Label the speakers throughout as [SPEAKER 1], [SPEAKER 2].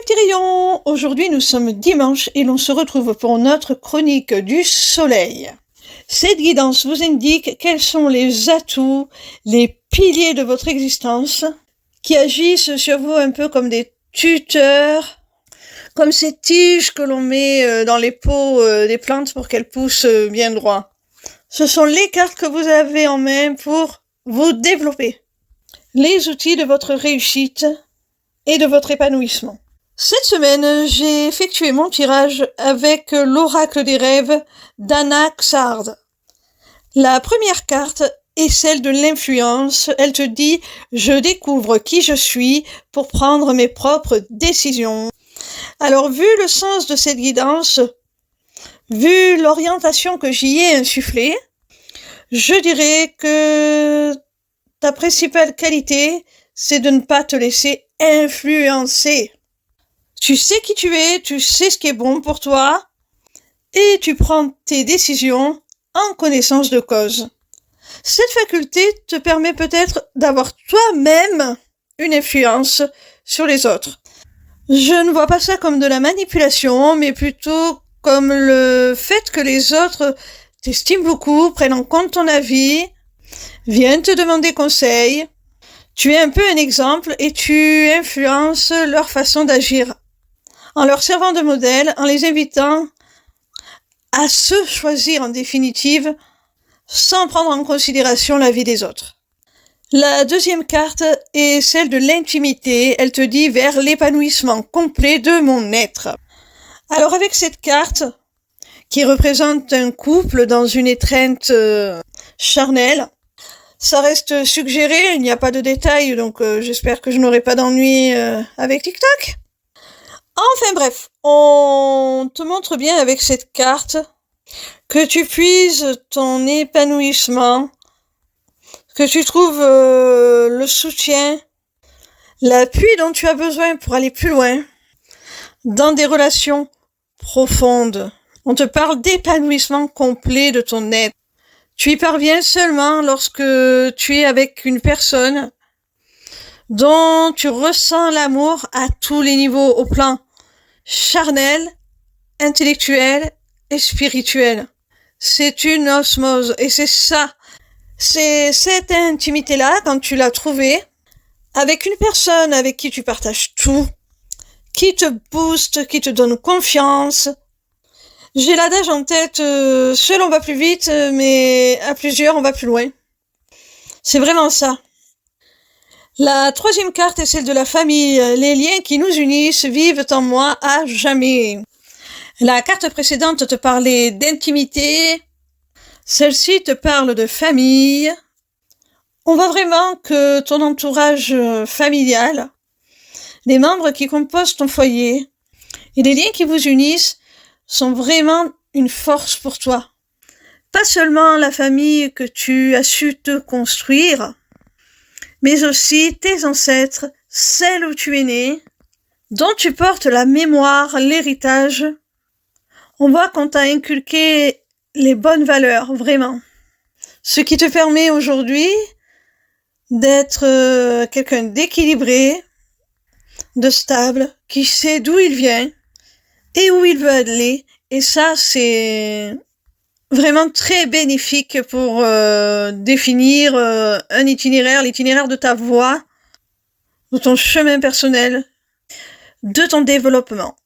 [SPEAKER 1] Actérion, aujourd'hui nous sommes dimanche et l'on se retrouve pour notre chronique du soleil. Cette guidance vous indique quels sont les atouts, les piliers de votre existence qui agissent sur vous un peu comme des tuteurs, comme ces tiges que l'on met dans les pots des plantes pour qu'elles poussent bien droit. Ce sont les cartes que vous avez en main pour vous développer, les outils de votre réussite et de votre épanouissement. Cette semaine, j'ai effectué mon tirage avec l'oracle des rêves d'Anna Xard. La première carte est celle de l'influence. Elle te dit « Je découvre qui je suis pour prendre mes propres décisions ». Alors, vu le sens de cette guidance, vu l'orientation que j'y ai insufflée, je dirais que ta principale qualité, c'est de ne pas te laisser influencer. Tu sais qui tu es, tu sais ce qui est bon pour toi, et tu prends tes décisions en connaissance de cause. Cette faculté te permet peut-être d'avoir toi-même une influence sur les autres. Je ne vois pas ça comme de la manipulation, mais plutôt comme le fait que les autres t'estiment beaucoup, prennent en compte ton avis, viennent te demander conseil. Tu es un peu un exemple et tu influences leur façon d'agir en leur servant de modèle, en les invitant à se choisir en définitive sans prendre en considération la vie des autres. La deuxième carte est celle de l'intimité. Elle te dit vers l'épanouissement complet de mon être. Alors avec cette carte, qui représente un couple dans une étreinte charnelle, ça reste suggéré, il n'y a pas de détails, donc j'espère que je n'aurai pas d'ennui avec TikTok. Enfin bref, on te montre bien avec cette carte que tu puises ton épanouissement, que tu trouves le soutien, l'appui dont tu as besoin pour aller plus loin, dans des relations profondes. On te parle d'épanouissement complet de ton être. Tu y parviens seulement lorsque tu es avec une personne dont tu ressens l'amour à tous les niveaux, au plan charnel, intellectuel et spirituel. C'est une osmose et c'est ça. C'est cette intimité-là, quand tu l'as trouvée, avec une personne avec qui tu partages tout, qui te booste, qui te donne confiance. J'ai l'adage en tête, seul on va plus vite, mais à plusieurs on va plus loin. C'est vraiment ça. La troisième carte est celle de la famille. Les liens qui nous unissent vivent en moi à jamais. La carte précédente te parlait d'intimité. Celle-ci te parle de famille. On voit vraiment que ton entourage familial, les membres qui composent ton foyer et les liens qui vous unissent sont vraiment une force pour toi. Pas seulement la famille que tu as su te construire, mais aussi tes ancêtres, celle où tu es né, dont tu portes la mémoire, l'héritage. On voit qu'on t'a inculqué les bonnes valeurs, vraiment. Ce qui te permet aujourd'hui d'être quelqu'un d'équilibré, de stable, qui sait d'où il vient et où il veut aller. Et ça, c'est vraiment très bénéfique pour définir un itinéraire, l'itinéraire de ta voie, de ton chemin personnel, de ton développement.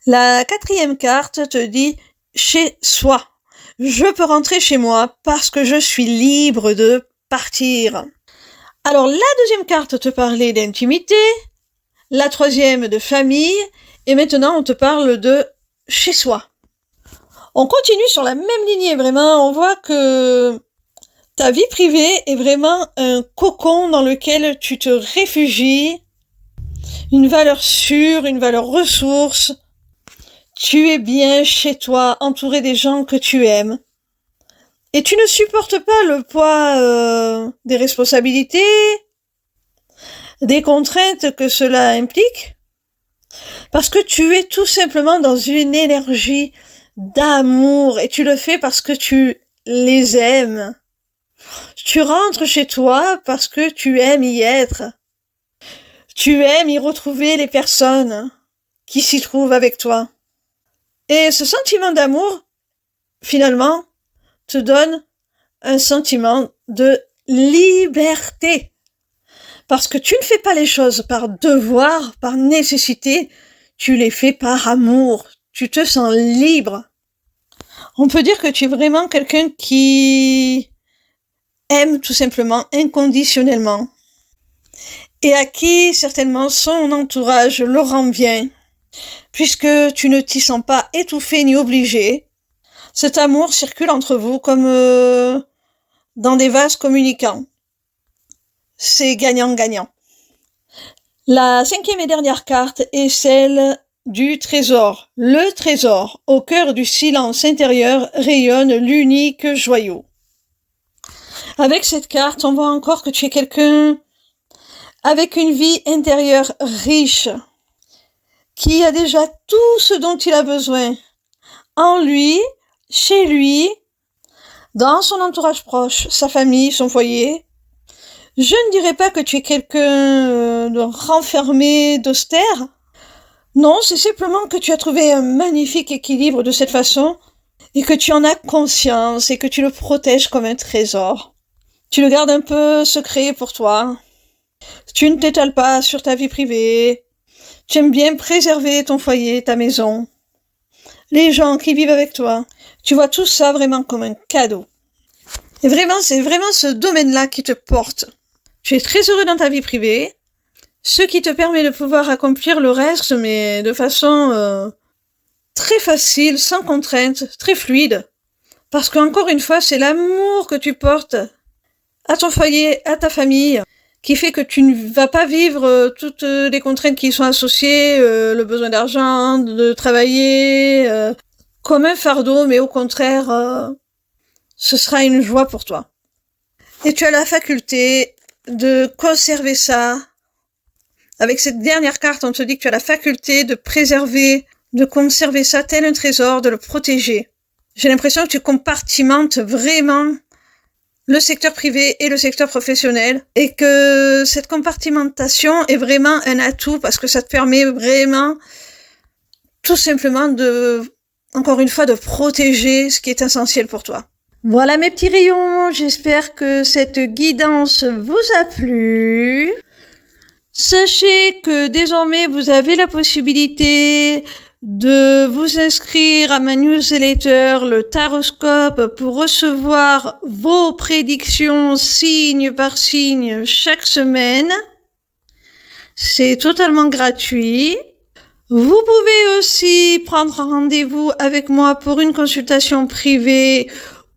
[SPEAKER 1] La quatrième carte te dit « chez soi ». Je peux rentrer chez moi parce que je suis libre de partir. Alors la deuxième carte te parlait d'intimité, la troisième de famille, et maintenant on te parle de chez soi. On continue sur la même lignée, vraiment, on voit que ta vie privée est vraiment un cocon dans lequel tu te réfugies, une valeur sûre, une valeur ressource. Tu es bien chez toi, entouré des gens que tu aimes. Et tu ne supportes pas le poids des responsabilités, des contraintes que cela implique, parce que tu es tout simplement dans une énergie d'amour et tu le fais parce que tu les aimes. Tu rentres chez toi parce que tu aimes y être. Tu aimes y retrouver les personnes qui s'y trouvent avec toi. Et ce sentiment d'amour, finalement, te donne un sentiment de liberté. Parce que tu ne fais pas les choses par devoir, par nécessité, tu les fais par amour. Tu te sens libre. On peut dire que tu es vraiment quelqu'un qui aime tout simplement inconditionnellement et à qui certainement son entourage le rend bien, puisque tu ne t'y sens pas étouffé ni obligé. Cet amour circule entre vous comme dans des vases communicants. C'est gagnant-gagnant. La 5e et dernière carte est celle du trésor. Le trésor, au cœur du silence intérieur, rayonne l'unique joyau. Avec cette carte, on voit encore que tu es quelqu'un avec une vie intérieure riche, qui a déjà tout ce dont il a besoin, en lui, chez lui, dans son entourage proche, sa famille, son foyer. Je ne dirais pas que tu es quelqu'un de renfermé, d'austère. Non, c'est simplement que tu as trouvé un magnifique équilibre de cette façon et que tu en as conscience et que tu le protèges comme un trésor. Tu le gardes un peu secret pour toi. Tu ne t'étales pas sur ta vie privée. Tu aimes bien préserver ton foyer, ta maison, les gens qui vivent avec toi. Tu vois tout ça vraiment comme un cadeau. Et vraiment, c'est vraiment ce domaine-là qui te porte. Tu es très heureux dans ta vie privée, ce qui te permet de pouvoir accomplir le reste, mais de façon très facile, sans contrainte, très fluide. Parce qu'encore une fois, c'est l'amour que tu portes à ton foyer, à ta famille, qui fait que tu ne vas pas vivre toutes les contraintes qui sont associées, le besoin d'argent, de travailler, comme un fardeau, mais au contraire, ce sera une joie pour toi. Et tu as la faculté de conserver ça. Avec cette dernière carte, on te dit que tu as la faculté de préserver, de conserver ça tel un trésor, de le protéger. J'ai l'impression que tu compartimentes vraiment le secteur privé et le secteur professionnel et que cette compartimentation est vraiment un atout parce que ça te permet vraiment tout simplement encore une fois, de protéger ce qui est essentiel pour toi. Voilà mes petits rayons, j'espère que cette guidance vous a plu. Sachez que désormais vous avez la possibilité de vous inscrire à ma newsletter, le Taroscope, pour recevoir vos prédictions signe par signe chaque semaine. C'est totalement gratuit. Vous pouvez aussi prendre rendez-vous avec moi pour une consultation privée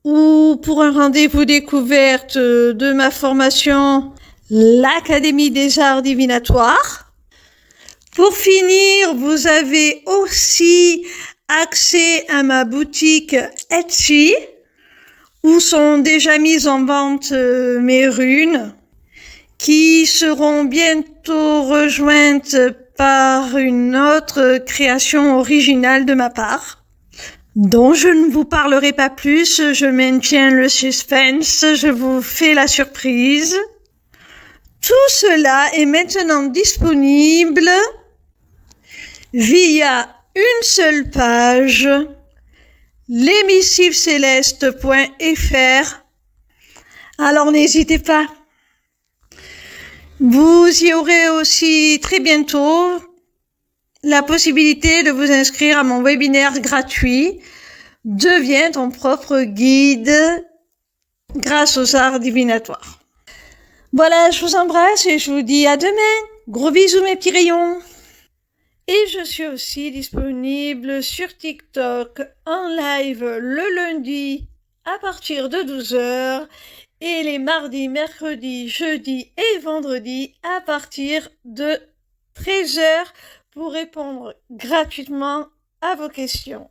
[SPEAKER 1] ou pour un rendez-vous découverte de ma formation, l'Académie des Arts Divinatoires. Pour finir, vous avez aussi accès à ma boutique Etsy, où sont déjà mises en vente mes runes, qui seront bientôt rejointes par une autre création originale de ma part, dont je ne vous parlerai pas plus, je maintiens le suspense, je vous fais la surprise. Tout cela est maintenant disponible via une seule page, lesmissivescélestes.fr. Alors n'hésitez pas. Vous y aurez aussi très bientôt la possibilité de vous inscrire à mon webinaire gratuit « Deviens ton propre guide grâce aux arts divinatoires ». Voilà, je vous embrasse et je vous dis à demain. Gros bisous mes petits rayons. Et je suis aussi disponible sur TikTok en live le lundi à partir de 12h et les mardis, mercredis, jeudis et vendredis à partir de 13h pour répondre gratuitement à vos questions.